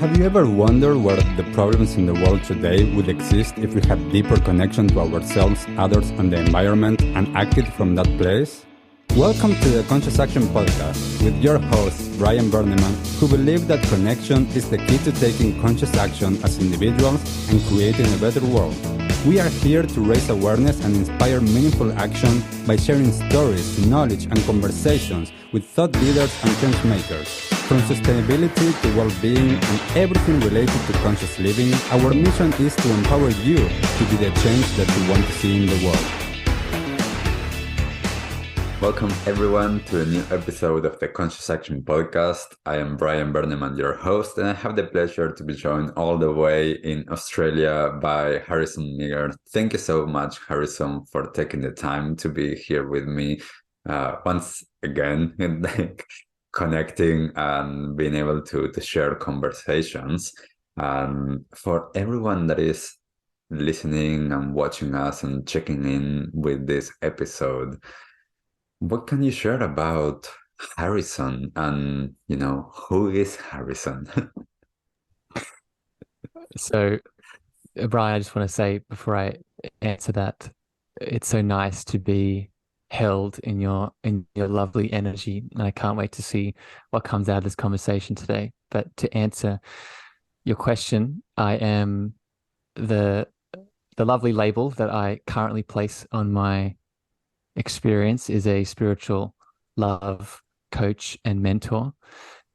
Have you ever wondered where the problems in the world today would exist if we had deeper connection to ourselves, others, and the environment and acted from that place? Welcome to the Conscious Action Podcast with your host, Brian Berneman, who believe that connection is the key to taking conscious action as individuals and creating a better world. We are here to raise awareness and inspire meaningful action by sharing stories, knowledge, and conversations with thought leaders and change makers. From sustainability to well-being and everything related to conscious living, our mission is to empower you to be the change that you want to see in the world. Welcome everyone to a new episode of the Conscious Action Podcast. I am Brian Berneman, your host, and I have the pleasure to be joined all the way in Australia by Harrison Meagher. Thank you so much, Harrison, for taking the time to be here with me once again, connecting and being able to share conversations. For everyone that is listening and watching us and checking in with this episode, what can you share about Harrison and, who is Harrison? So, Brian, I just want to say before I answer that, it's so nice to be held in your lovely energy, and I can't wait to see what comes out of this conversation today. But to answer your question, I am the lovely label that I currently place on my experience is a spiritual love coach and mentor.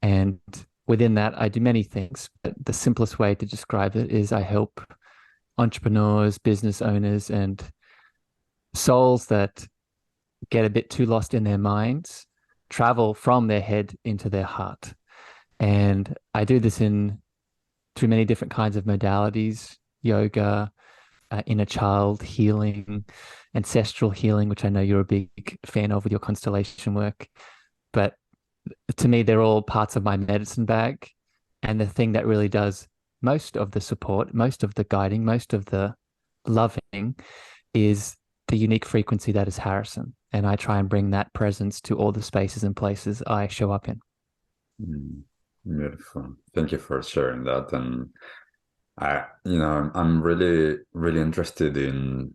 And within that, I do many things. But the simplest way to describe it is I help entrepreneurs, business owners, and souls that get a bit too lost in their minds travel from their head into their heart. And I do this through many different kinds of modalities: yoga, inner child healing, ancestral healing, which I know you're a big fan of with your constellation work. But to me, they're all parts of my medicine bag. And the thing that really does most of the support, most of the guiding, most of the loving is the unique frequency that is Harrison. And I try and bring that presence to all the spaces and places I show up in. Beautiful. Thank you for sharing that. And I'm really, really interested in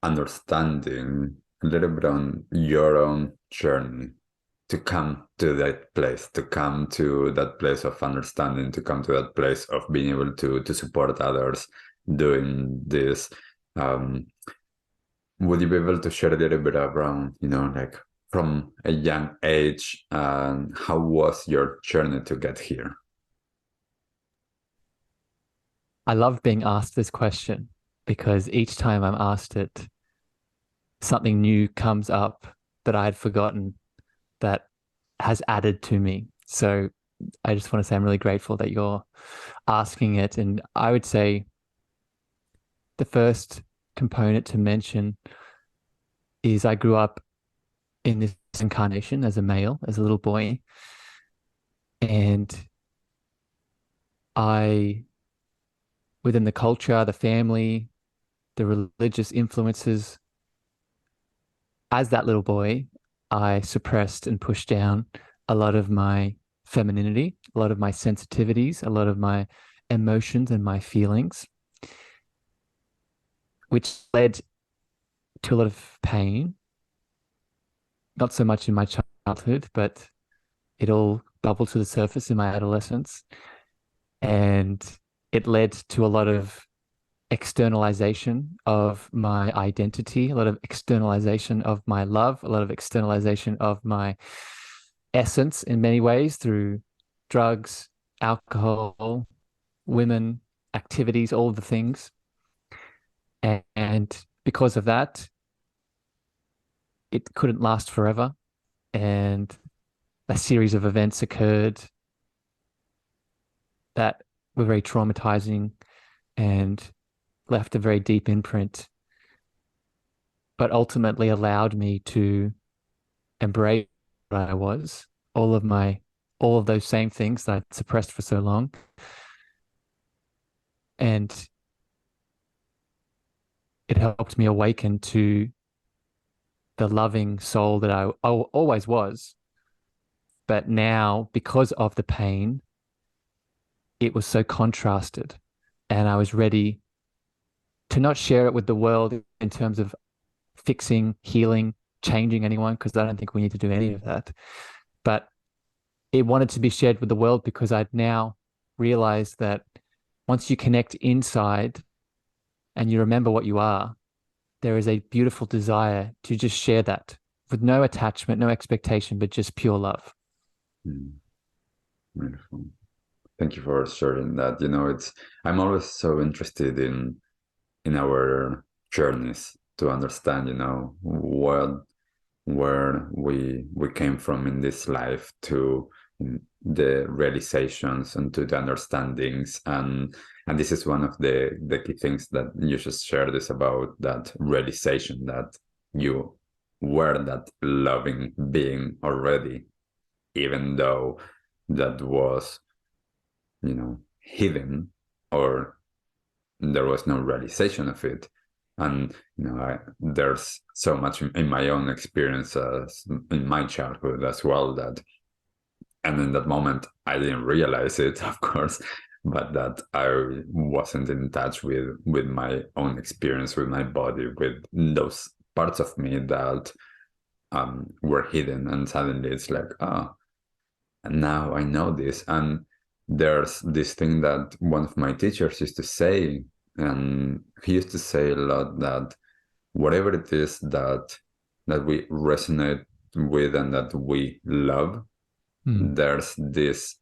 understanding a little bit on your own journey to come to that place, of understanding, to come to that place of being able to support others doing this. Would you be able to share a little bit around, like from a young age, and how was your journey to get here? I love being asked this question because each time I'm asked it, something new comes up that I had forgotten that has added to me. So I just want to say I'm really grateful that you're asking it. And I would say the first component to mention is I grew up in this incarnation as a male, as a little boy. And within the culture, the family, the religious influences, as that little boy, I suppressed and pushed down a lot of my femininity, a lot of my sensitivities, a lot of my emotions and my feelings, which led to a lot of pain. Not so much in my childhood, but it all bubbled to the surface in my adolescence. And it led to a lot of externalization of my identity, a lot of externalization of my love, a lot of externalization of my essence in many ways through drugs, alcohol, women, activities, all of the things. And because of that, it couldn't last forever. And a series of events occurred that were very traumatizing and left a very deep imprint, but ultimately allowed me to embrace what I was, all of those same things that I'd suppressed for so long. And it helped me awaken to the loving soul that I always was. But now, because of the pain, it was so contrasted, and I was ready to not share it with the world in terms of fixing, healing, changing anyone, because I don't think we need to do any of that. But it wanted to be shared with the world because I'd now realized that once you connect inside and you remember what you are, there is a beautiful desire to just share that with no attachment, no expectation, but just pure love. Mm, Wonderful. Thank you for sharing that. I'm always so interested in our journeys to understand, where we came from in this life to the realizations and to the understandings, and this is one of the key things that you just shared, is about that realization that you were that loving being already, even though that was hidden, or there was no realization of it. And there's so much in my own experiences in my childhood as well, and in that moment I didn't realize it, of course, but that I wasn't in touch with my own experience, with my body, with those parts of me that were hidden. And suddenly it's like, and now I know this. And there's this thing that one of my teachers used to say, and he used to say a lot, that whatever it is that we resonate with and that we love, there's this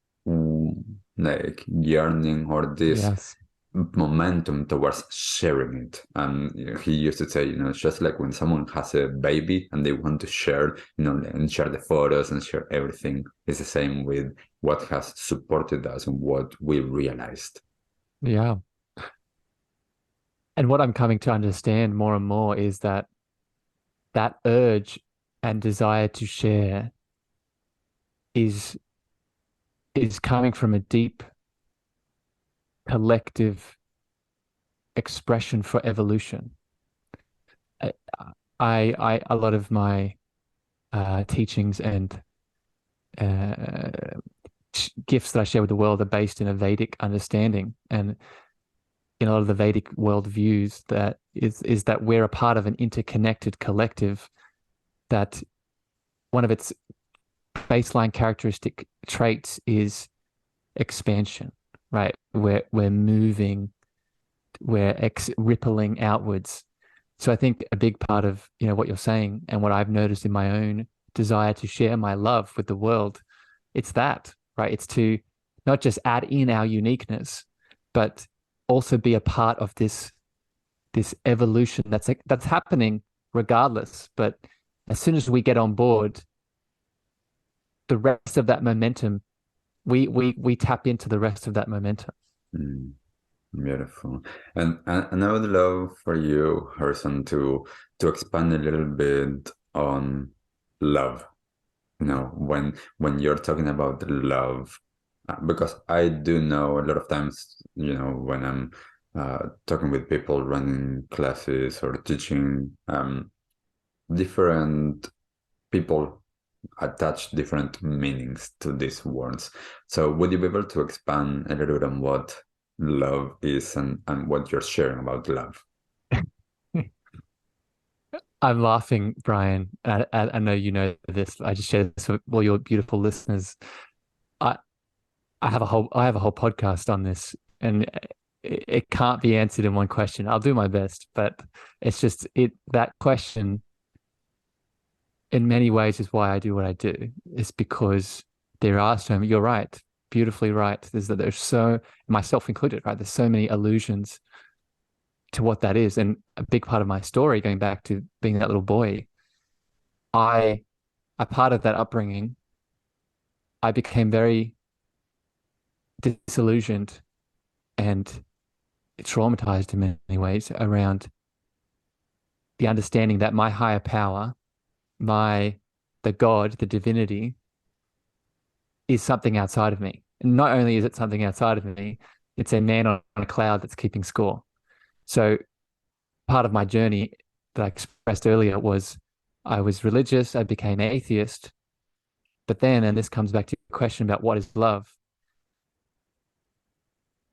like yearning, or this Yes. momentum towards sharing it. And he used to say, it's just like when someone has a baby and they want to share, and share the photos and share everything. It's the same with what has supported us and what we realized. Yeah. And what I'm coming to understand more and more is that urge and desire to share is coming from a deep collective expression for evolution. A lot of my teachings and gifts that I share with the world are based in a Vedic understanding, and in a lot of the Vedic worldviews, that is that we're a part of an interconnected collective, that one of its baseline characteristic traits is expansion, right? We're moving, we're rippling outwards. So I think a big part of what you're saying, and what I've noticed in my own desire to share my love with the world, it's that, right? It's to not just add in our uniqueness, but also be a part of this evolution that's happening regardless. But as soon as we get on board, the rest of that momentum, we tap into the rest of that momentum. Beautiful. And I would love for you, Harrison, to expand a little bit on love. When you're talking about love, because I do know a lot of times, when I'm talking with people, running classes or teaching, different people attach different meanings to these words. So would you be able to expand a little bit on what love is, and what you're sharing about love? I'm laughing, Brian. I know you know this. I just shared this with all your beautiful listeners. I have a whole podcast on this, and it can't be answered in one question. I'll do my best, but it's just that question in many ways is why I do what I do. It's because there are so many, you're right, beautifully right. There's so, myself included, right? There's so many allusions to what that is. And a big part of my story, going back to being that little boy, a part of that upbringing, I became very disillusioned and traumatized in many ways around the understanding that my higher power, the God, the divinity, is something outside of me. And not only is it something outside of me, it's a man on a cloud that's keeping score. So part of my journey that I expressed earlier was I was religious, I became atheist, but then, and this comes back to your question about what is love,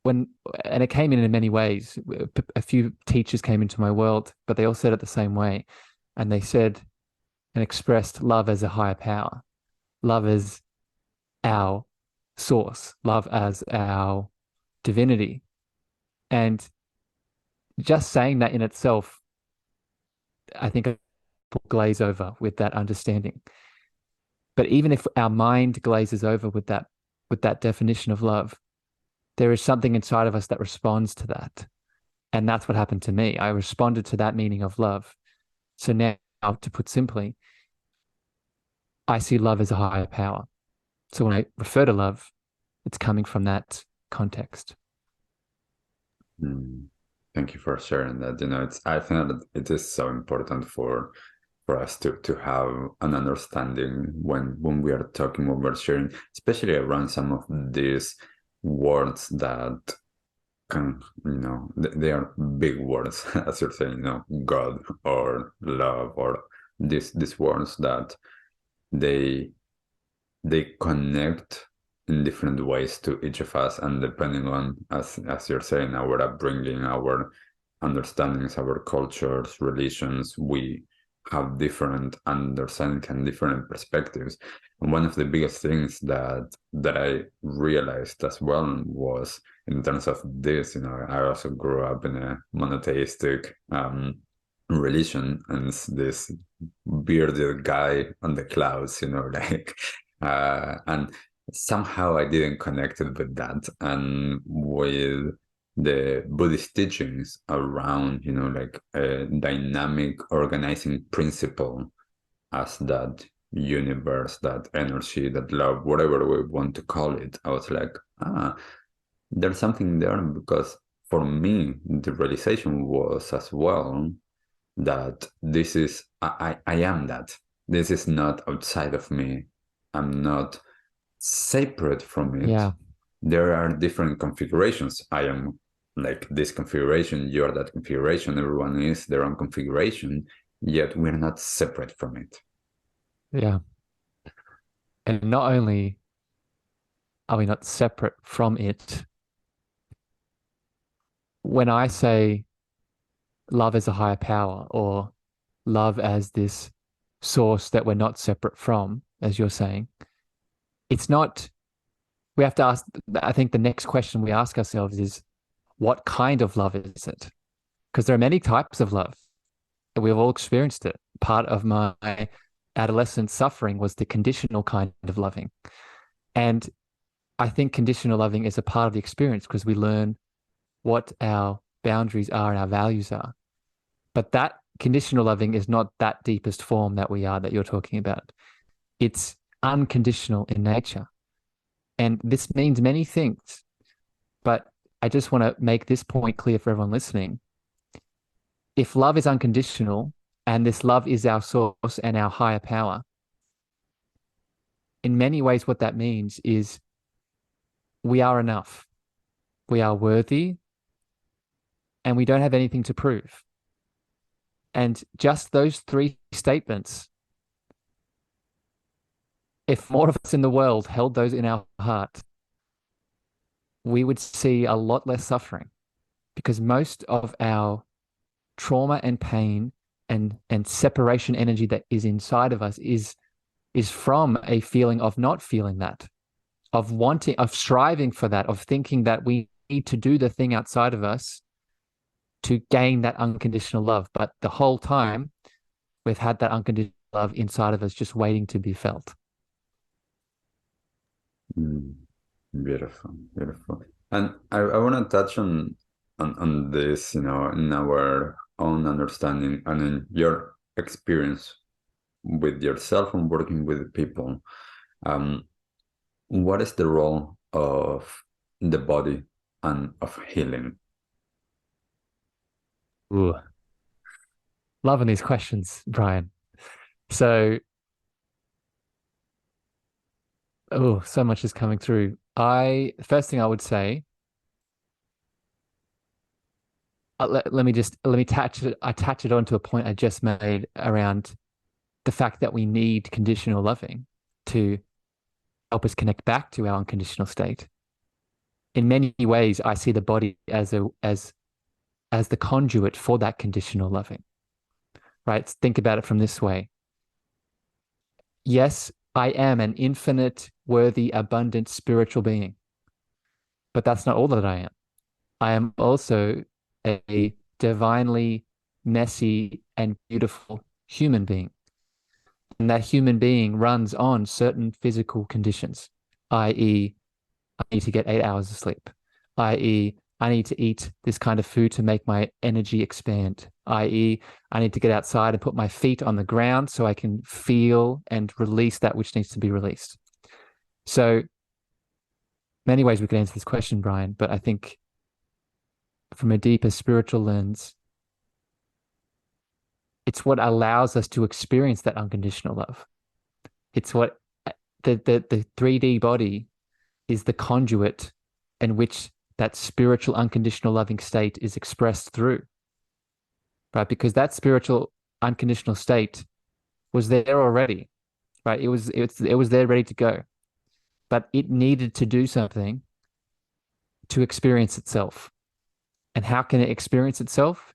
and it came in many ways. A few teachers came into my world, but they all said it the same way. And they said and expressed love as a higher power, love as our source, love as our divinity. And just saying that in itself, I think will glaze over with that understanding. But even if our mind glazes over with that definition of love, there is something inside of us that responds to that. And that's what happened to me. I responded to that meaning of love. So now, to put simply, I see love as a higher power. So when I refer to love, it's coming from that context. Thank you for sharing that. I think that it is so important for us to have an understanding when we are talking, when we're sharing, especially around some of these words that can, they are big words, as you're saying, God or love, or these words that they connect in different ways to each of us, and depending on, as you're saying, our upbringing, our understandings, our cultures, religions, we have different understanding and different perspectives. And one of the biggest things that I realized as well was, in terms of this, I also grew up in a monotheistic religion, and this bearded guy on the clouds, and somehow I didn't connect it with that, and with the Buddhist teachings around, a dynamic organizing principle as that universe, that energy, that love, whatever we want to call it. I was like, there's something there, because for me, the realization was as well that this is, I am that. This is not outside of me. I'm not separate from it. Yeah. There are different configurations. I am like this configuration, you're that configuration, everyone is their own configuration, yet we're not separate from it. Yeah. And not only are we not separate from it, when I say love as a higher power, or love as this source that we're not separate from, as you're saying, it's not, we have to ask, I think the next question we ask ourselves is, what kind of love is it? Because there are many types of love. We've all experienced it. Part of my adolescent suffering was the conditional kind of loving. And I think conditional loving is a part of the experience, because we learn what our boundaries are and our values are. But that conditional loving is not that deepest form that you're talking about. It's unconditional in nature. And this means many things. But I just want to make this point clear for everyone listening. If love is unconditional, and this love is our source and our higher power, in many ways what that means is we are enough. We are worthy, and we don't have anything to prove. And just those three statements, if more of us in the world held those in our heart, we would see a lot less suffering, because most of our trauma and pain and separation energy that is inside of us is from a feeling of not feeling that, of wanting, of striving for that, of thinking that we need to do the thing outside of us to gain that unconditional love. But the whole time we've had that unconditional love inside of us, just waiting to be felt. Beautiful, beautiful. And I want to touch on this, in our own understanding and in your experience with yourself and working with people. What is the role of the body and of healing? Ooh. Loving these questions, Brian. So, so much is coming through. First thing I would say, let me attach it onto a point I just made around the fact that we need conditional loving to help us connect back to our unconditional state. in many ways, I see the body as the conduit for that conditional loving, right? Think about it from this way. Yes, I am an infinite, worthy, abundant spiritual being, but that's not all that I am. I am also a divinely messy and beautiful human being. And that human being runs on certain physical conditions, i.e., I need to get 8 hours of sleep, i.e., I need to eat this kind of food to make my energy expand, i.e., I need to get outside and put my feet on the ground so I can feel and release that which needs to be released. So, many ways we could answer this question, Brian, but I think from a deeper spiritual lens, it's what allows us to experience that unconditional love. It's what the 3D body is the conduit in which that spiritual unconditional loving state is expressed through, right? Because that spiritual unconditional state was there already, right? It was there ready to go, but it needed to do something to experience itself. And how can it experience itself?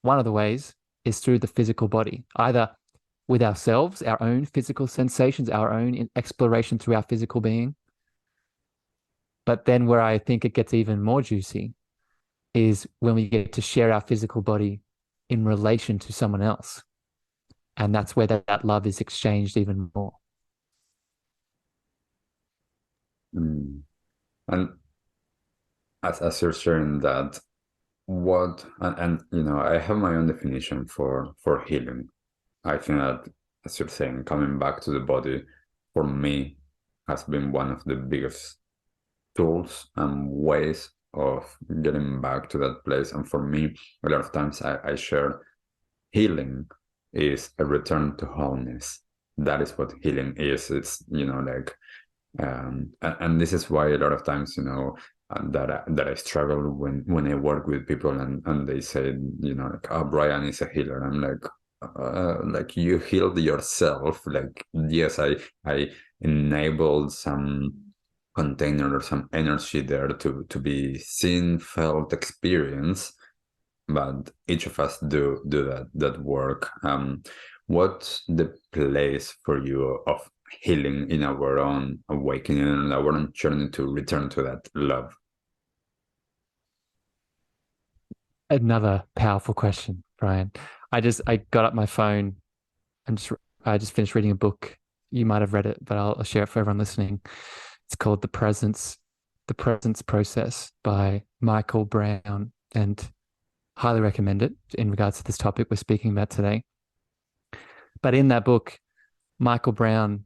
One of the ways is through the physical body, either with ourselves, our own physical sensations, our own exploration through our physical being. But then where I think it gets even more juicy is when we get to share our physical body in relation to someone else. And that's where that love is exchanged even more. And as you're sharing that, and I have my own definition for healing. I think that, as you're saying, coming back to the body, for me, has been one of the biggest tools and ways of getting back to that place. And for me, a lot of times I share healing is a return to wholeness. That is what healing is. It's, and this is why a lot of times, that I struggle when I work with people and they say, oh, Brian is a healer. I'm like you healed yourself. Like, yes, I enabled some container or some energy there to be seen, felt, experienced, but each of us do that work. What's the place for you of healing in our own awakening and our own journey to return to that love? Another powerful question, Brian. I got up my phone and I just finished reading a book. You might have read it, but I'll share it for everyone listening. It's called The Presence Process by Michael Brown, and highly recommend it in regards to this topic we're speaking about today. But in that book, Michael Brown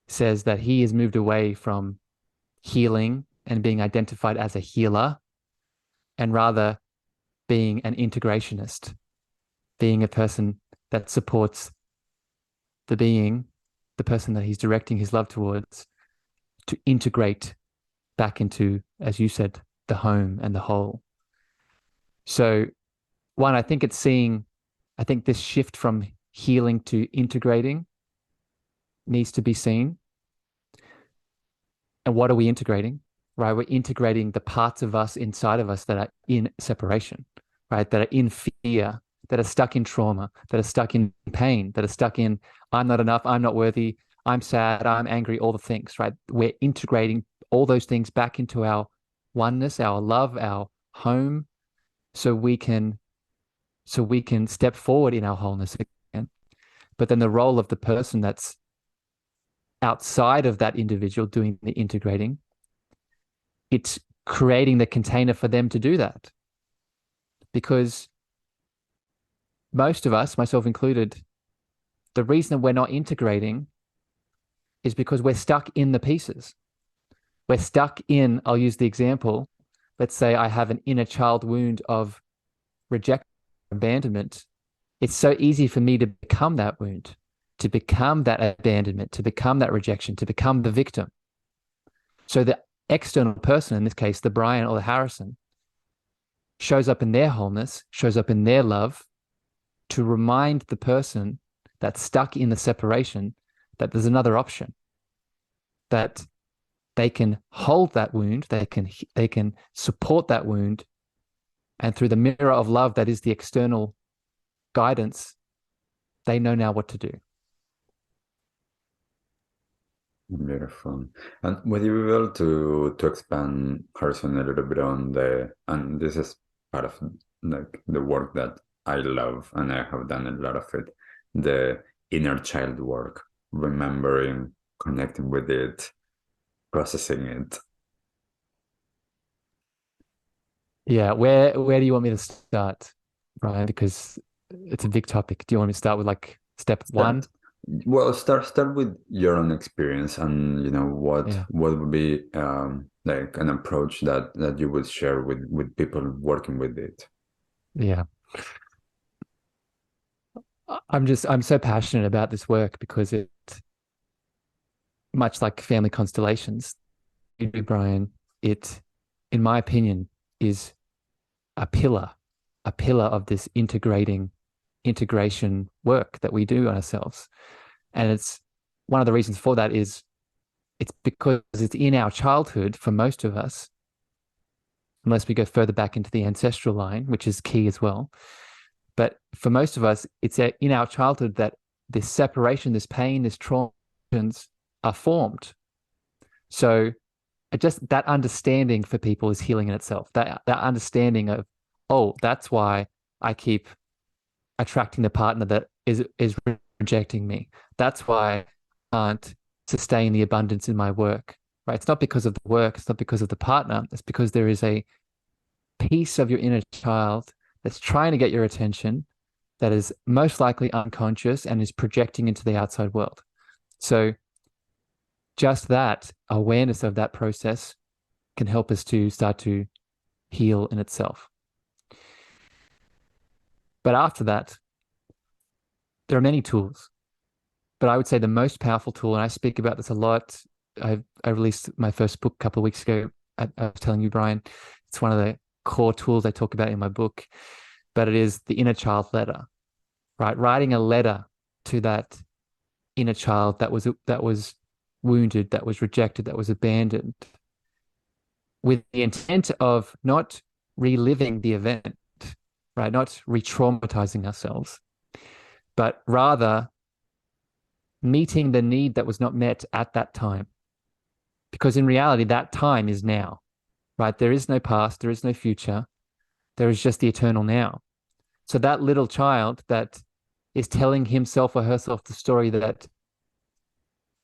says that he has moved away from healing and being identified as a healer, and rather being an integrationist, being a person that supports the person that he's directing his love towards, to integrate back into, as you said, the home and the whole. So one, I think this shift from healing to integrating needs to be seen. And what are we integrating? Right? We're integrating the parts of us inside of us that are in separation, right? That are in fear, that are stuck in trauma, that are stuck in pain, that are stuck in, I'm not enough, I'm not worthy, I'm sad, I'm angry, all the things, right? We're integrating all those things back into our oneness, our love, our home, so we can step forward in our wholeness again. But then the role of the person that's outside of that individual doing the integrating, it's creating the container for them to do that. Because most of us, myself included, the reason we're not integrating is because we're stuck in the pieces. We're stuck in, I'll use the example, let's say I have an inner child wound of rejection, abandonment. It's so easy for me to become that wound, to become that abandonment, to become that rejection, to become the victim. So the external person, in this case, the Brian or the Harrison, shows up in their wholeness, shows up in their love, to remind the person that's stuck in the separation that there's another option, that they can hold that wound, they can support that wound, and through the mirror of love that is the external guidance, they know now what to do. Beautiful. And would you be able to expand, Harrison, a little bit on and this is part of like the work that I love, and I have done a lot of it, the inner child work, remembering, connecting with it, processing it. Yeah, where do you want me to start, Brian? Because it's a big topic. Do you want me to start with like step one? Well, start with your own experience, and what would be like an approach that you would share with people working with it. Yeah. I'm so passionate about this work because it, much like family constellations, Brian, it, in my opinion, is a pillar of this integration work that we do on ourselves. And it's one of the reasons for that is it's because it's in our childhood for most of us, unless we go further back into the ancestral line, which is key as well. But for most of us, it's in our childhood that this separation, this pain, this trauma are formed. So just that understanding for people is healing in itself. That understanding of, oh, that's why I keep attracting the partner that is rejecting me. That's why I can't sustain the abundance in my work, right? It's not because of the work. It's not because of the partner. It's because there is a piece of your inner child that's trying to get your attention that is most likely unconscious and is projecting into the outside world. So just that awareness of that process can help us to start to heal in itself. But after that, there are many tools. But I would say the most powerful tool, and I speak about this a lot. I released my first book a couple of weeks ago. I was telling you, Brian, it's one of the core tools I talk about in my book, but it is the inner child letter, right? Writing a letter to that inner child that was wounded, that was rejected, that was abandoned, with the intent of not reliving the event, right? Not re-traumatizing ourselves, but rather meeting the need that was not met at that time. Because in reality, that time is now, right? There is no past, there is no future. There is just the eternal now. So that little child that is telling himself or herself the story that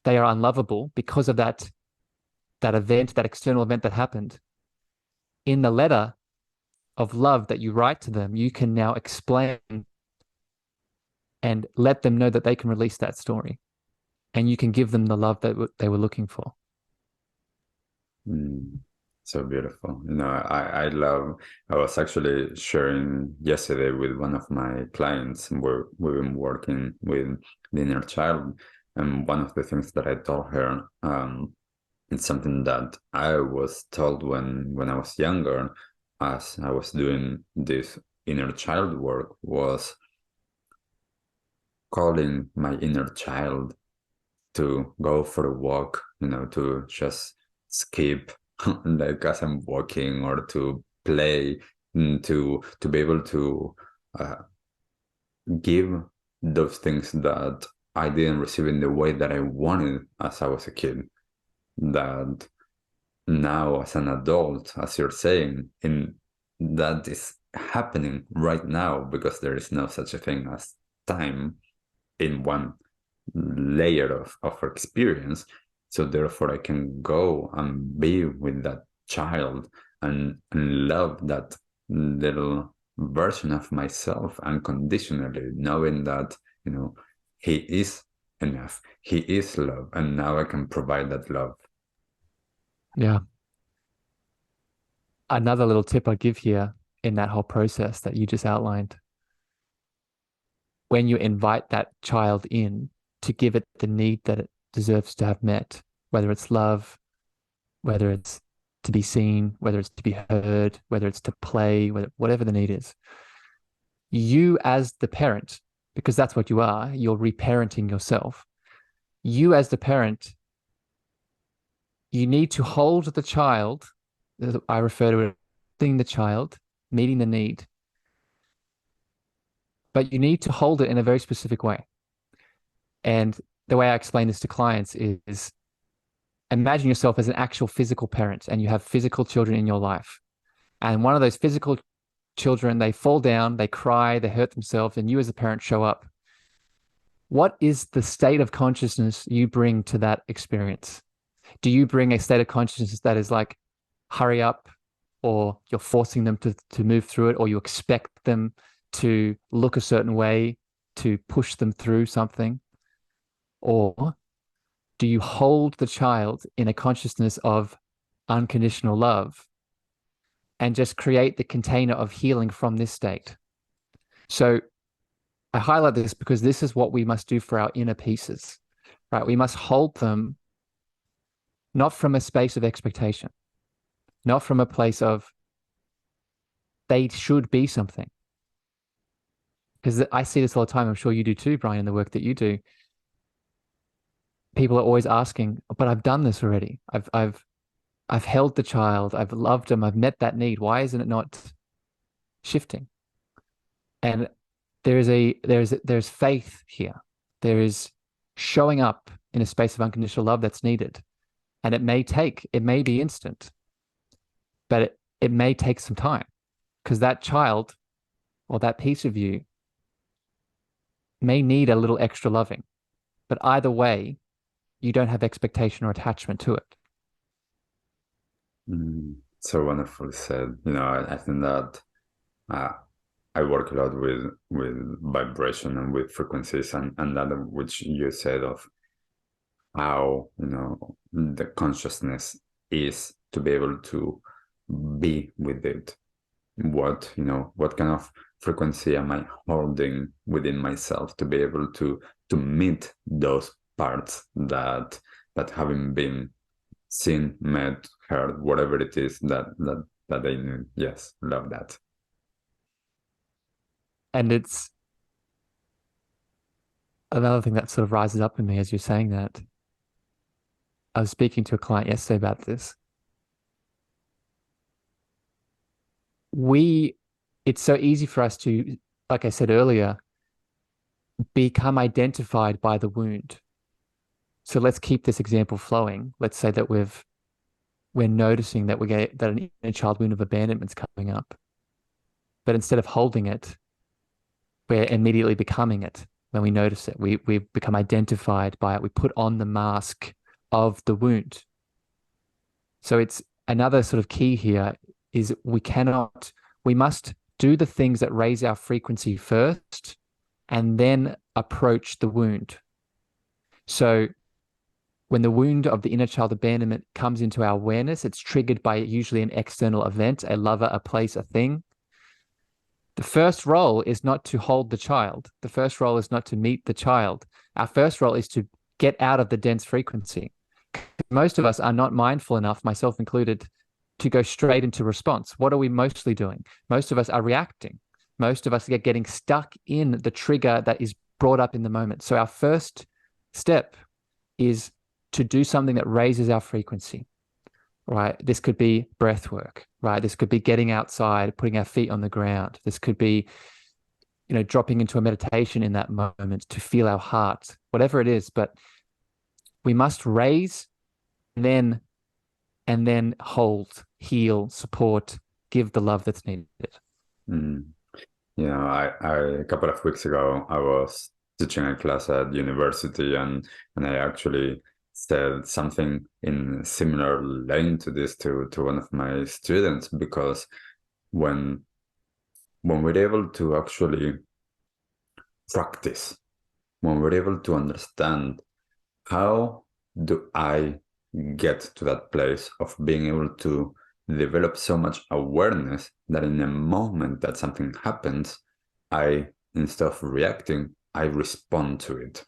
they are unlovable because of that event, that external event that happened, in the letter of love that you write to them, you can now explain and let them know that they can release that story, and you can give them the love that they were looking for. So beautiful. I was actually sharing yesterday with one of my clients, and we've been working with the inner child. And one of the things that I told her, it's something that I was told when I was younger, as I was doing this inner child work, was calling my inner child to go for a walk, to just skip like as I'm walking, or to play, to be able to give those things that I didn't receive in the way that I wanted as I was a kid. That now as an adult, as you're saying, that is happening right now, because there is no such a thing as time in one layer of experience. So therefore I can go and be with that child and love that little version of myself unconditionally, knowing that, he is enough, he is love, and now I can provide that love. Yeah. Another little tip I give here in that whole process that you just outlined, when you invite that child in to give it the need that it deserves to have met, whether it's love, whether it's to be seen, whether it's to be heard, whether it's to play, whatever the need is, you as the parent, because that's what you are, you're reparenting yourself. You as the parent, you need to hold the child. I refer to it as the child, meeting the need, but you need to hold it in a very specific way. And the way I explain this to clients is imagine yourself as an actual physical parent and you have physical children in your life. And one of those physical children, they fall down, they cry, they hurt themselves, and you as a parent show up. What is the state of consciousness you bring to that experience? Do you bring a state of consciousness that is like, hurry up, or you're forcing them to move through it, or you expect them to look a certain way to push them through something? Or do you hold the child in a consciousness of unconditional love and just create the container of healing from this state? So I highlight this because this is what we must do for our inner pieces, right? We must hold them not from a space of expectation, not from a place of they should be something. Because I see this all the time. I'm sure you do too, Brian, in the work that you do. People are always asking, but I've done this already. I've held the child, I've loved them, I've met that need. Why isn't it not shifting? And there's faith here. There is showing up in a space of unconditional love that's needed. And it may be instant, but it may take some time, because that child or that piece of you may need a little extra loving. But either way, you don't have expectation or attachment to it. So wonderfully said. I think that I work a lot with vibration and with frequencies, and that which you said of how the consciousness is to be able to be with it. What kind of frequency am I holding within myself to be able to meet those parts that haven't been seen, met, heard, whatever it is that they need. Yes, love that. And it's another thing that sort of rises up in me as you're saying that. I was speaking to a client yesterday about this. It's so easy for us to, like I said earlier, become identified by the wound. So let's keep this example flowing. Let's say that we're noticing that that an inner child wound of abandonment's coming up. But instead of holding it, we're immediately becoming it. When we notice it, we become identified by it. We put on the mask of the wound. So it's another sort of key here is we must do the things that raise our frequency first and then approach the wound. So when the wound of the inner child abandonment comes into our awareness, it's triggered by usually an external event, a lover, a place, a thing. The first role is not to hold the child. The first role is not to meet the child. Our first role is to get out of the dense frequency. Most of us are not mindful enough, myself included, to go straight into response. What are we mostly doing? Most of us are reacting. Most of us are getting stuck in the trigger that is brought up in the moment. So our first step is to do something that raises our frequency, right? This could be breath work, right? This could be getting outside, putting our feet on the ground. This could be, dropping into a meditation in that moment to feel our heart, whatever it is. But we must raise and then hold, heal, support, give the love that's needed. A couple of weeks ago, I was teaching a class at university, and I actually said something in similar lane to this to one of my students, because when we're able to actually practice, when we're able to understand how do I get to that place of being able to develop so much awareness that in a moment that something happens, instead of reacting, I respond to it.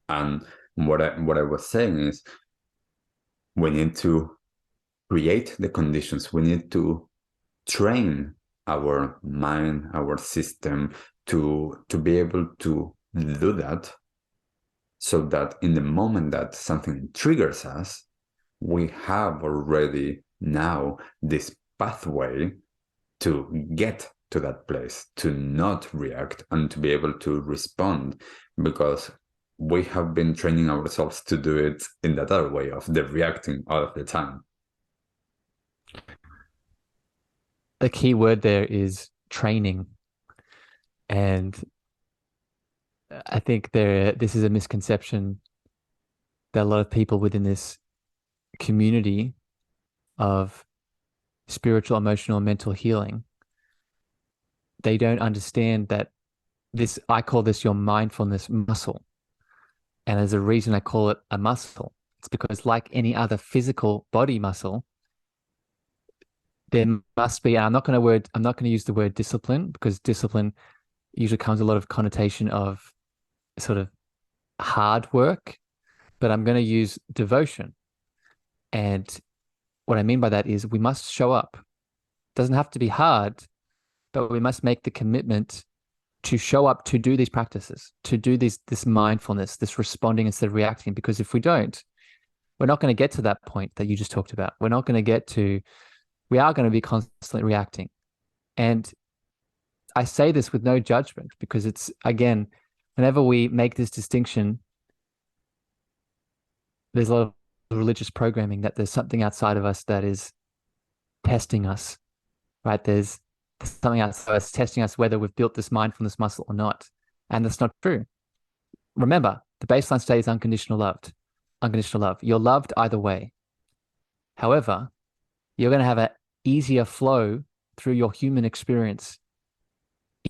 And what I was saying is, we need to create the conditions. We need to train our mind, our system to be able to do that, so that in the moment that something triggers us, we have already now this pathway to get to that place, to not react and to be able to respond, because we have been training ourselves to do it in that other way of the reacting all of the time. The key word there is training. And I think this is a misconception that a lot of people within this community of spiritual, emotional, and mental healing, they don't understand that I call this your mindfulness muscle. And there's a reason I call it a muscle. It's because, like any other physical body muscle, there must be, I'm not going to use the word discipline, because discipline usually comes a lot of connotation of sort of hard work, but I'm going to use devotion. And what I mean by that is we must show up. It doesn't have to be hard, but we must make the commitment to show up, to do these practices, to do this mindfulness, this responding instead of reacting. Because if we don't, we're not going to get to that point that you just talked about. We are going to be constantly reacting. And I say this with no judgment, because it's, again, whenever we make this distinction, there's a lot of religious programming that there's something outside of us that is testing us, right? There's something outside of us testing us whether we've built this mindfulness muscle or not. And that's not true. Remember, the baseline state is unconditional love. Unconditional love. You're loved either way. However, you're going to have an easier flow through your human experience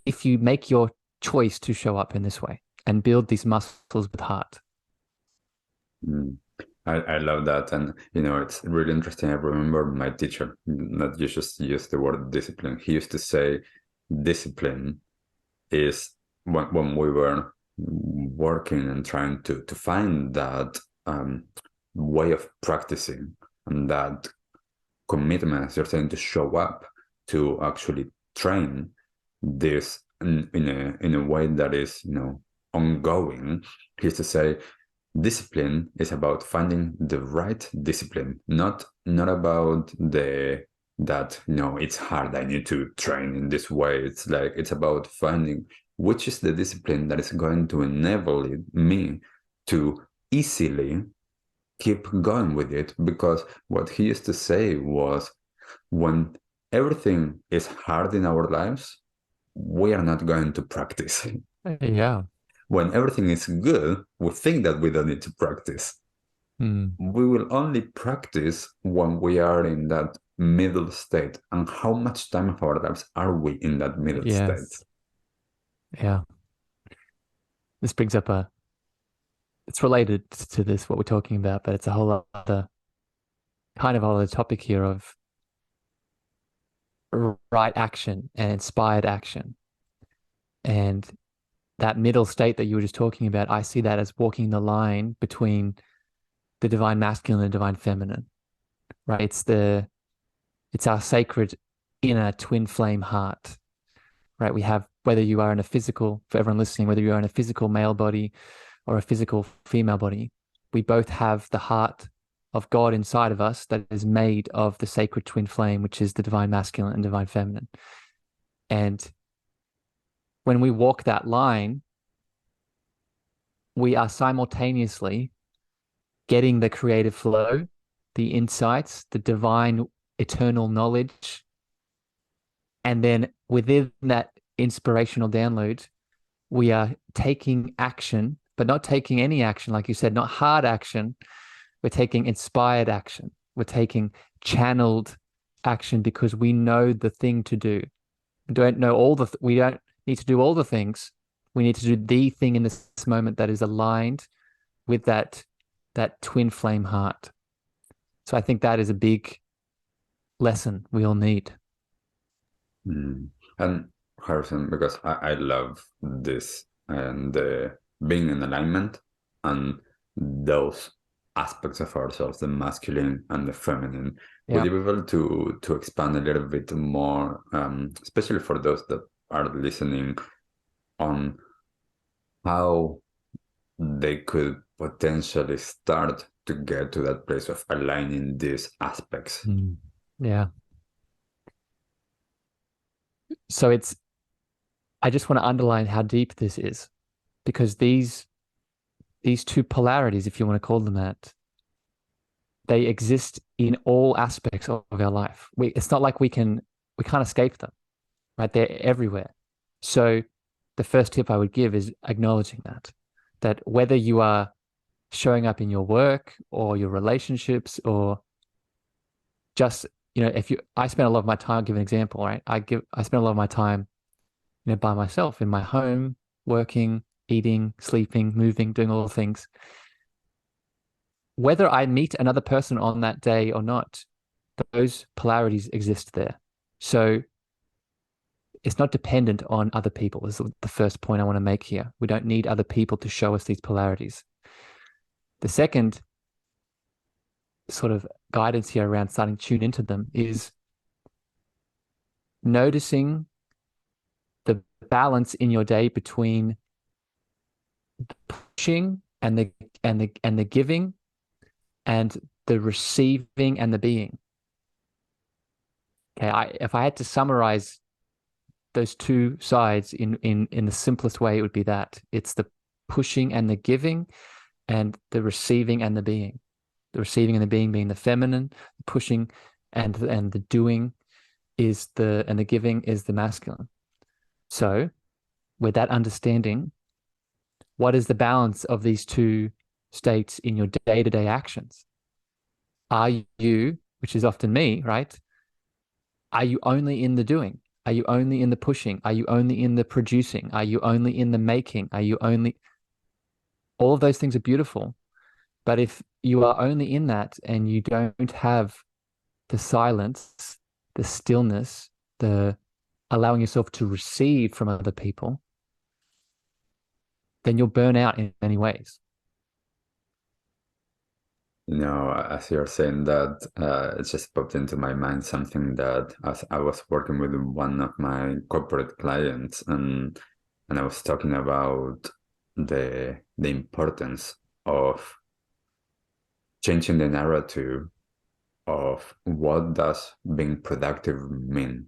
if you make your choice to show up in this way and build these muscles with heart. I love that. And, it's really interesting. I remember my teacher, that you just used the word discipline. He used to say discipline is when we were working and trying to find that way of practicing and that commitment, as you're saying, to show up, to actually train this in a way that is, ongoing. He used to say, discipline is about finding the right discipline, not about it's hard, I need to train in this way. It's about finding which is the discipline that is going to enable me to easily keep going with it. Because what he used to say was, when everything is hard in our lives, we are not going to practice. Yeah. When everything is good, we think that we don't need to practice. We will only practice when we are in that middle state. And how much time of our lives are we in that middle state? Yeah. This brings up it's related to this, what we're talking about, but it's a whole other topic here of right action and inspired action. And that middle state that you were just talking about, I see that as walking the line between the divine masculine and divine feminine, right? It's our sacred inner twin flame heart, right? We have, whether you are in a physical, for everyone listening, whether you are in a physical male body or a physical female body, we both have the heart of God inside of us that is made of the sacred twin flame, which is the divine masculine and divine feminine. And when we walk that line, we are simultaneously getting the creative flow, the insights, the divine eternal knowledge. And then within that inspirational download, we are taking action, but not taking any action, like you said, not hard action. We're taking inspired action. We're taking channeled action because we know the thing to do. We don't need to do all the things. We need to do the thing in this moment that is aligned with that twin flame heart. So I think that is a big lesson we all need. And Harrison, because I love this and being in alignment and those aspects of ourselves, the masculine and the feminine. Yeah. Would you be able to expand a little bit more, especially for those that are listening, on how they could potentially start to get to that place of aligning these aspects. Yeah. So I just want to underline how deep this is, because these two polarities, if you want to call them that, they exist in all aspects of our life. It's not like we can't escape them, right? They're everywhere. So the first tip I would give is acknowledging that whether you are showing up in your work or your relationships, or just, I spend a lot of my time, I'll give an example, right? I spend a lot of my time, by myself in my home, working, eating, sleeping, moving, doing all the things. Whether I meet another person on that day or not, those polarities exist there. So it's not dependent on other people. This is the first point I want to make here. We don't need other people to show us these polarities. The second sort of guidance here around starting to tune into them is noticing the balance in your day between the pushing and the giving, and the receiving and the being. Okay, if I had to summarize those two sides in the simplest way, it would be that it's the pushing and the giving, and the receiving and the being. The receiving and the being the feminine, the pushing and the doing is and the giving is the masculine. So with that understanding, what is the balance of these two states in your day-to-day actions? Are you, which is often me, right? Are you only in the doing? Are you only in the pushing? Are you only in the producing? Are you only in the making? All of those things are beautiful. But if you are only in that and you don't have the silence, the stillness, the allowing yourself to receive from other people, then you'll burn out in many ways. As you're saying that, it just popped into my mind something that as I was working with one of my corporate clients, and I was talking about the importance of changing the narrative of what does being productive mean.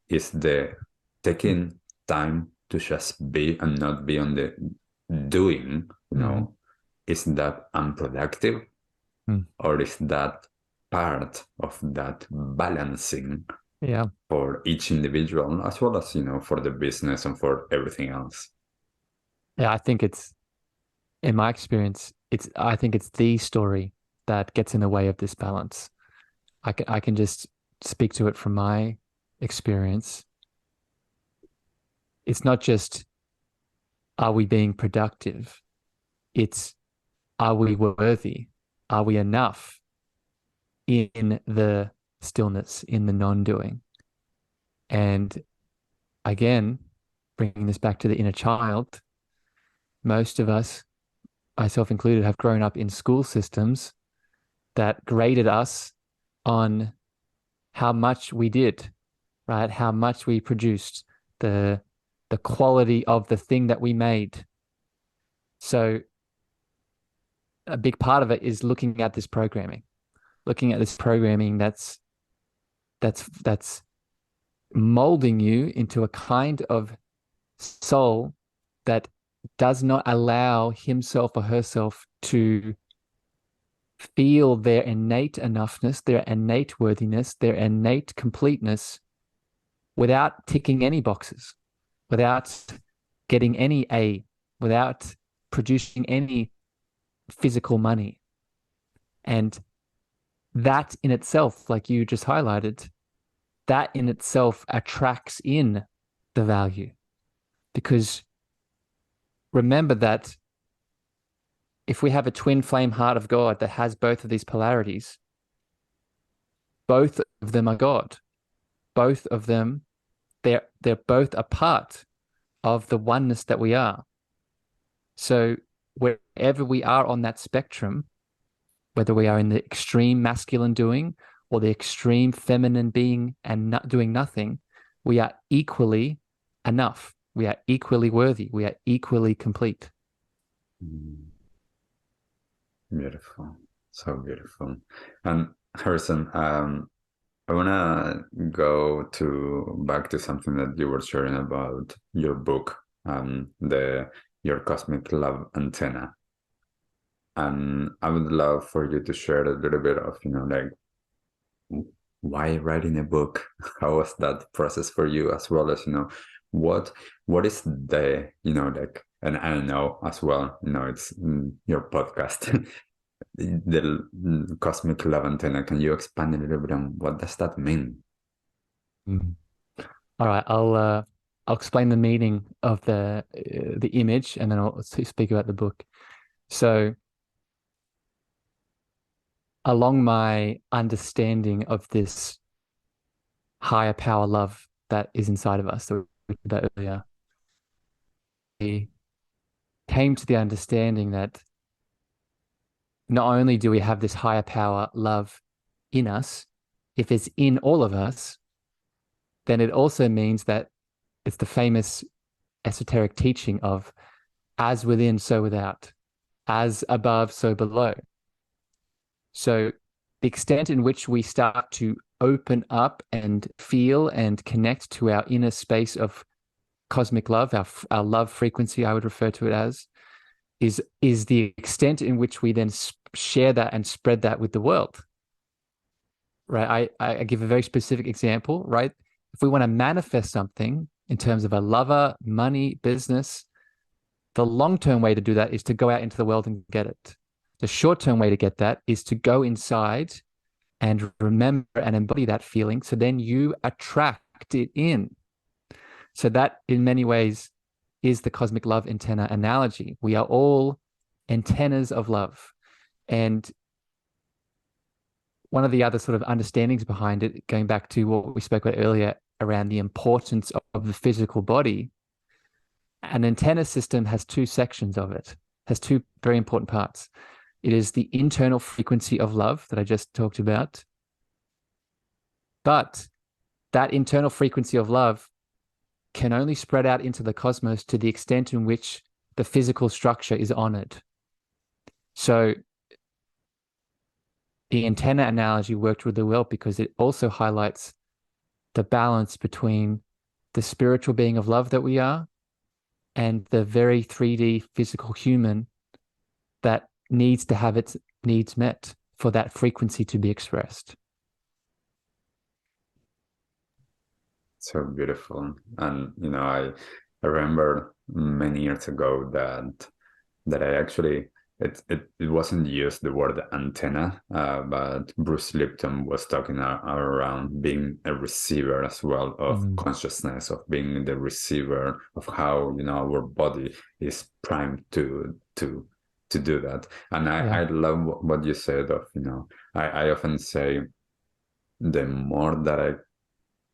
Is the taking time to just be and not be on the doing, is that unproductive? Or is that part of that balancing for each individual, as well as, for the business and for everything else? Yeah, I think in my experience, I think it's the story that gets in the way of this balance. I can just speak to it from my experience. It's not just, are we being productive? It's, are we worthy? Are we enough in the stillness, in the non-doing? And again, bringing this back to the inner child, most of us, myself included, have grown up in school systems that graded us on how much we did, right? How much we produced, the quality of the thing that we made. So a big part of it is looking at this programming that's molding you into a kind of soul that does not allow himself or herself to feel their innate enoughness, their innate worthiness, their innate completeness without ticking any boxes, without getting any A, without producing any physical money. And that in itself, like you just highlighted, that in itself attracts in the value. Because remember that if we have a twin flame heart of God that has both of these polarities, both of them are God. Both of them, they're both a part of the oneness that we are. So wherever we are on that spectrum, whether we are in the extreme masculine doing or the extreme feminine being and not doing nothing, we are equally enough. We are equally worthy. We are equally complete. Mm, beautiful. So beautiful. And Harrison, I wanna go to back to something that you were sharing about your book, the your cosmic love antenna. And I would love for you to share a little bit of, like why writing a book? How was that process for you, as well as, what what is the, like, and I know as well, it's your podcast, the cosmic love antenna. Can you expand a little bit on what does that mean? Mhm. All right, I'll explain the meaning of the image, and then I'll speak about the book. So, along my understanding of this higher power love that is inside of us that we talked about earlier, I came to the understanding that not only do we have this higher power love in us, if it's in all of us, then it also means that it's the famous esoteric teaching of as within, so without, as above, so below. So the extent in which we start to open up and feel and connect to our inner space of cosmic love, our love frequency, I would refer to it as, is the extent in which we then share that and spread that with the world. Right? I give a very specific example, right? If we want to manifest something in terms of a lover, money, business, the long-term way to do that is to go out into the world and get it. The short-term way to get that is to go inside and remember and embody that feeling. So then you attract it in. So that in many ways is the cosmic love antenna analogy. We are all antennas of love. And one of the other sort of understandings behind it, going back to what we spoke about earlier around the importance of the physical body, an antenna system has two sections of it, has two very important parts. It is the internal frequency of love that I just talked about. But that internal frequency of love can only spread out into the cosmos to the extent in which the physical structure is honored. So the antenna analogy worked really well because it also highlights the balance between the spiritual being of love that we are and the very 3D physical human that needs to have its needs met for that frequency to be expressed. So beautiful. And I remember many years ago that I actually it wasn't used the word antenna, but Bruce Lipton was talking around being a receiver as well of consciousness, of being the receiver of how our body is primed to do that. And I love what you said of I often say the more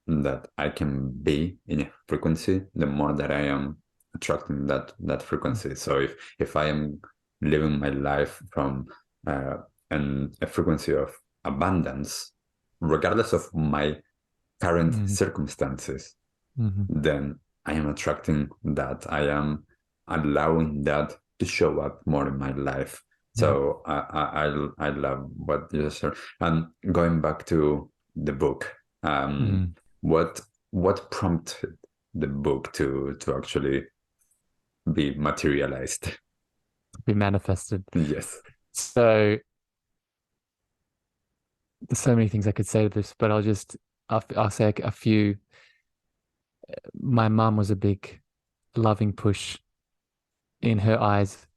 that I can be in a frequency, the more that I am attracting that frequency. So if I am living my life from a frequency of abundance, regardless of my current circumstances, then I am attracting that. I am allowing that to show up more in my life. So I love what you said. And going back to the book, what prompted the book to actually be materialized? Be manifested. Yes. So there's so many things I could say to this, but I'll say a few. My mum was a big loving push. In her eyes,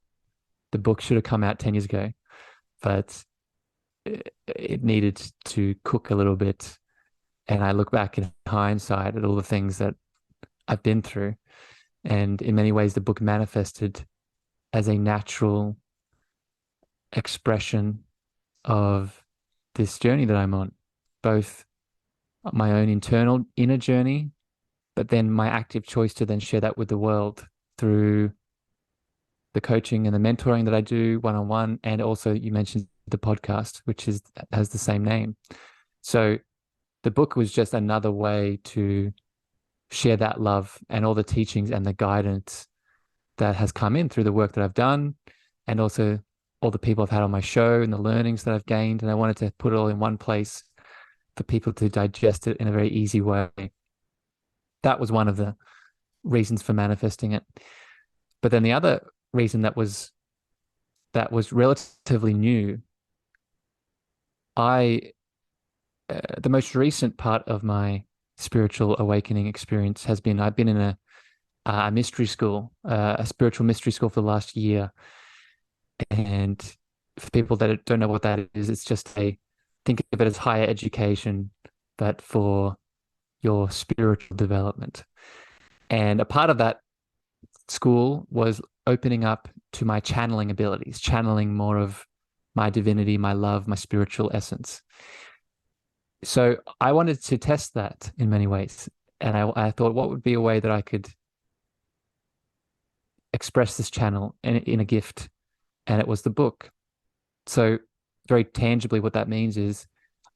the book should have come out 10 years ago, but it needed to cook a little bit. And I look back in hindsight at all the things that I've been through. And in many ways, the book manifested as a natural expression of this journey that I'm on, both my own internal inner journey, but then my active choice to then share that with the world through the coaching and the mentoring that I do one-on-one. And also you mentioned the podcast, which has the same name. So the book was just another way to share that love and all the teachings and the guidance that has come in through the work that I've done, and also all the people I've had on my show and the learnings that I've gained. And I wanted to put it all in one place for people to digest it in a very easy way. That was one of the reasons for manifesting it. But then the other reason that was relatively new, the most recent part of my spiritual awakening experience has been, I've been in a mystery school, a spiritual mystery school for the last year. And for people that don't know what that is, it's just think of it as higher education, but for your spiritual development. And a part of that school was opening up to my channeling abilities, channeling more of my divinity, my love, my spiritual essence. So I wanted to test that in many ways. And I thought, what would be a way that I could express this channel in a gift? And it was the book. So very tangibly, what that means is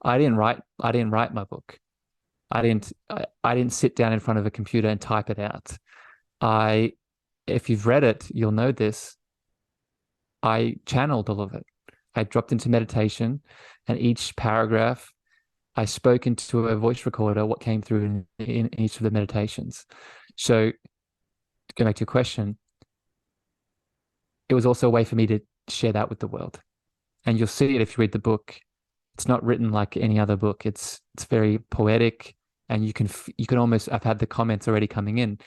I didn't write my book. I didn't sit down in front of a computer and type it out. If you've read it, you'll know this. I channeled all of it. I dropped into meditation, and each paragraph I spoke into a voice recorder what came through in each of the meditations. So to go back to your question, it was also a way for me to share that with the world. And you'll see it if you read the book. It's not written like any other book. It's very poetic, and you can almost, I've had the comments already coming in.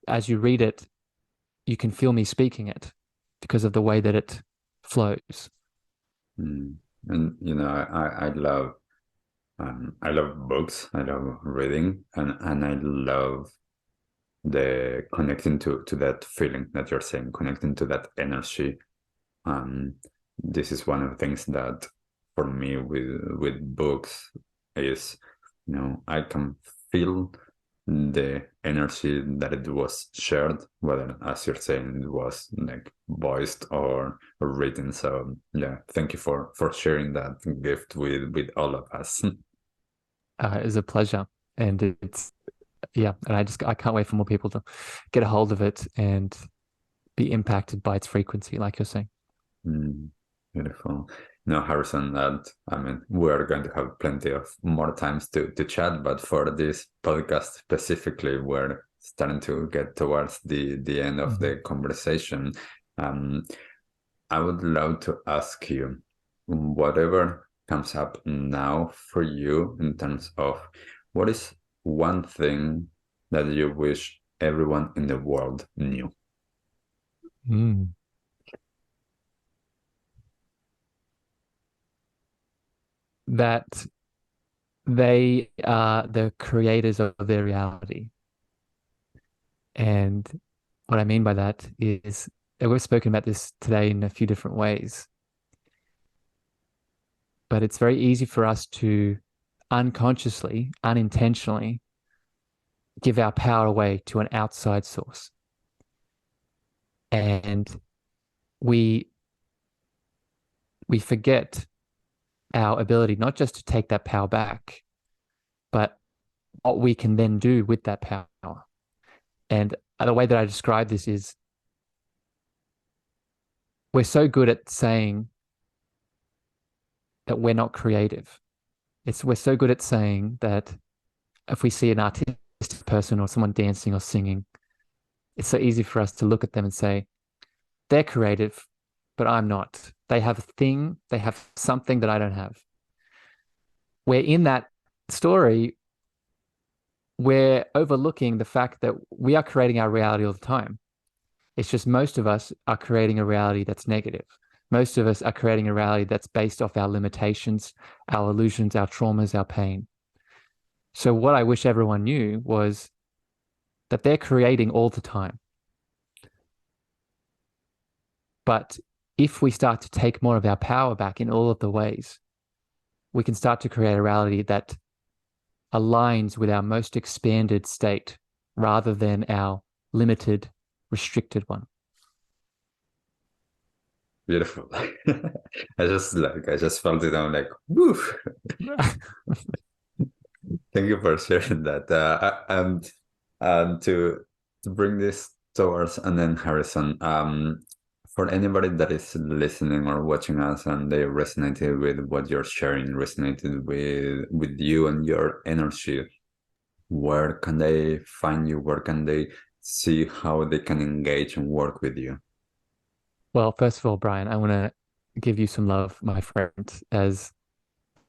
As you read it, you can feel me speaking it because of the way that it flows. And I love books. I love reading, and I love the connecting to that feeling that you're saying, connecting to that energy. This is one of the things that for me with books is, I can feel the energy that it was shared, whether, as you're saying, it was like voiced or written. So yeah, thank you for sharing that gift with all of us. It's a pleasure, and and I can't wait for more people to get a hold of it and be impacted by its frequency, like you're saying. Beautiful. Harrison, we are going to have plenty of more times to chat, but for this podcast specifically, we're starting to get towards the end of the conversation. I would love to ask you, whatever comes up now for you in terms of what is one thing that you wish everyone in the world knew? That they are the creators of their reality. And what I mean by that is, and we've spoken about this today in a few different ways, but it's very easy for us to unconsciously, unintentionally give our power away to an outside source. And we forget our ability not just to take that power back, but what we can then do with that power. And the way that I describe this is, we're so good at saying that we're not creative. We're so good at saying that if we see an artistic person or someone dancing or singing, it's so easy for us to look at them and say, they're creative, but I'm not. They have a thing, they have something that I don't have. Where in that story, we're overlooking the fact that we are creating our reality all the time. It's just most of us are creating a reality that's negative. Most of us are creating a reality that's based off our limitations, our illusions, our traumas, our pain. So what I wish everyone knew was that they're creating all the time. But if we start to take more of our power back in all of the ways, we can start to create a reality that aligns with our most expanded state rather than our limited, restricted one. Beautiful. I just felt it. I'm like, woo. Thank you for sharing that. And to bring this towards, and then Harrison, for anybody that is listening or watching us and they resonated with what you're sharing, resonated with you and your energy, where can they find you? Where can they see how they can engage and work with you? Well, first of all, Brian, I want to give you some love, my friend, as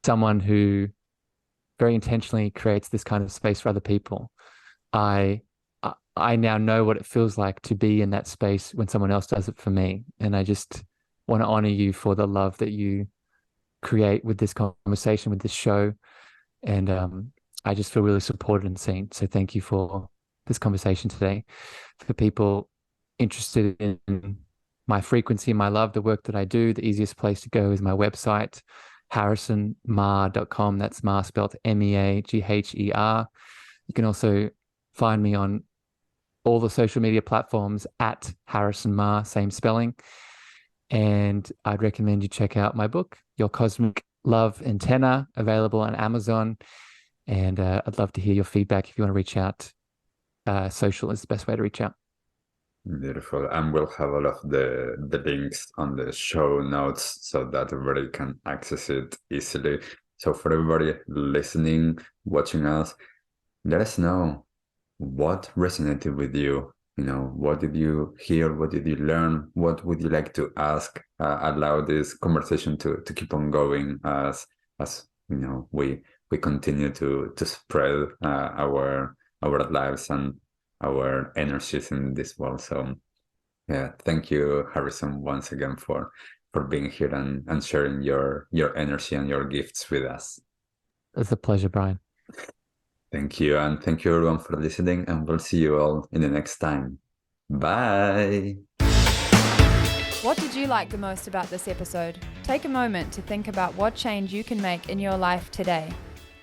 someone who very intentionally creates this kind of space for other people. I now know what it feels like to be in that space when someone else does it for me. And I just want to honor you for the love that you create with this conversation, with this show. And I just feel really supported and seen. So thank you for this conversation today. For people interested in my frequency, my love, the work that I do, the easiest place to go is my website, harrisonmeagher.com. That's Meagher spelled Meagher. You can also find me on all the social media platforms at Harrison Meagher, same spelling. And I'd recommend you check out my book, Your Cosmic Love Antenna, available on Amazon. And I'd love to hear your feedback if you want to reach out. Social is the best way to reach out. Beautiful. And we'll have all of the links on the show notes so that everybody can access it easily. So for everybody listening, watching us, let us know what resonated with you. You know, what did you hear? What did you learn? What would you like to ask? Allow this conversation to keep on going as you know, we continue to spread our lives and our energies in this world. So yeah, thank you, Harrison, once again for being here and sharing your energy and your gifts with us. It's a pleasure, Brian. Thank you, and thank you everyone for listening, and we'll see you all in the next time. Bye! What did you like the most about this episode? Take a moment to think about what change you can make in your life today.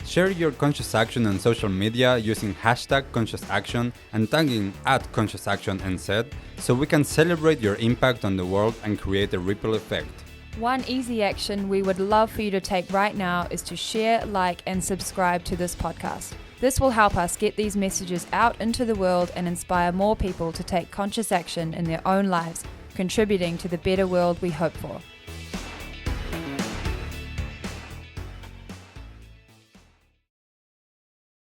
Share your conscious action on social media using #ConsciousAction and tagging @ConsciousActionNZ so we can celebrate your impact on the world and create a ripple effect. One easy action we would love for you to take right now is to share, like, and subscribe to this podcast. This will help us get these messages out into the world and inspire more people to take conscious action in their own lives, contributing to the better world we hope for.